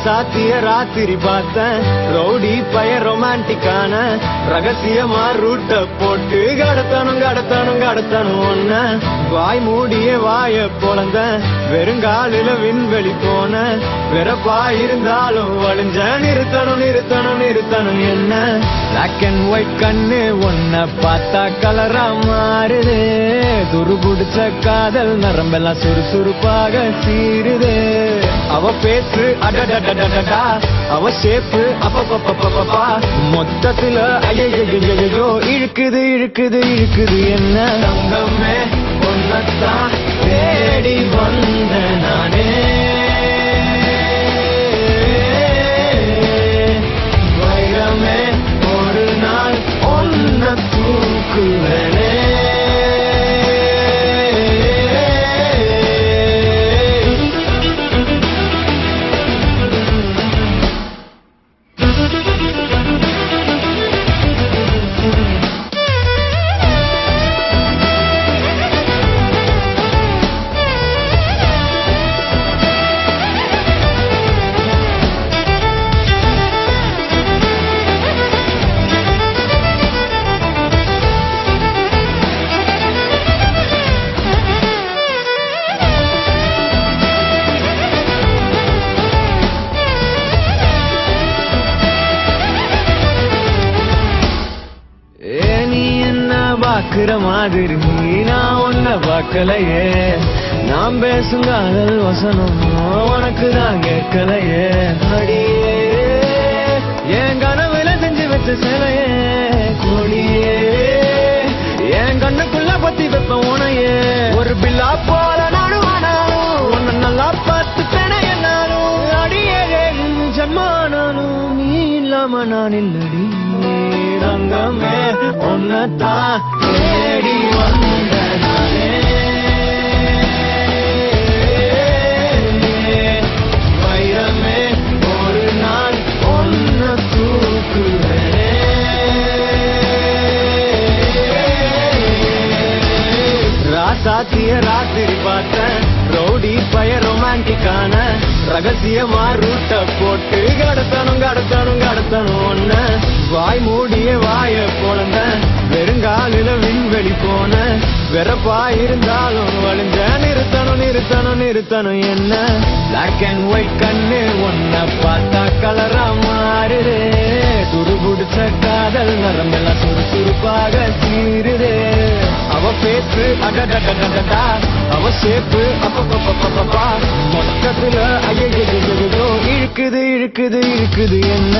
ராசாத்திய ராத்திரி பார்த்தேன் ரவுடி பய ரொமான்டிக்கான ரகசியமா ரூட்ட போட்டு கடத்தணும் ஒன்ன வாய் மூடிய வாய பொழந்த வெறுங்காலில விண்வெளி போன வெறப்பா இருந்தாலும் வழிஞ்ச நிறுத்தணும் என்ன பிளாக் அண்ட் ஒயிட் கண்ணு ஒன்ன பார்த்தா கலரா மாறுது துருபுடிச்ச காதல் நரம்பெல்லாம் சுறுசுறுப்பாக சீருது அவ பேசு அடடடடடா அவ ஷேப்பு அப்பப்பப்பப்பப்பா மொத்தத்துல ஐயோ இழுக்குது என்ன தங்கமே ஒன்னத்தான் தேடி வந்த நானே வைரமே ஒரு நாள் ஒன்ன தூக்குவனே பாக்குற மாதிரி நான் ஒன்ன பார்க்கலையே நாம் பேசும் காதல் வசனம் உனக்கு நான் கேட்கலையே அடியே என் கனவுல செஞ்சு வச்ச சிலையே கொடியே என் கண்ணுக்குள்ள பத்தி வைப்ப உனையே ஒரு பில்லா போல நானும் உன்ன நல்லா பார்த்துட்டேன என்னாலும் அடியே ஜன்மானாலும் நீ இல்லாம நான் இல்லடி ரங்கமே ஒன்னத்தான் தேடி வந்த நானே வைரமே ஒரு நாள் ஒன்ன தூக்குவனே ராசாத்திய ராத்திரி பார்த்தேன் ரவுடி பய ரொமான்டிக்கான ரகசியமா ரூட்ட போட்டு கடத்தணும் ஒன்ன வாய் மூடிய வாய பொழந்த வெறுங்காலில விண்வெளி போன வெறப்பா இருந்தாலும் வழிஞ்ச நிறுத்தணும் என்ன பிளாக் அண்ட் ஒயிட் கண்ணு ஒன்ன பார்த்தா கலரா மாறுது துருபுடிச்ச காதல் நரம்பெல்லாம் சுறுசுறுப்பாக சீருது அவ பேசு அடடடடடா அவ ஷேப்பு அப்பப்பப்பப்பப்பா மொத்தத்துல ஐயோ இழுக்குது என்ன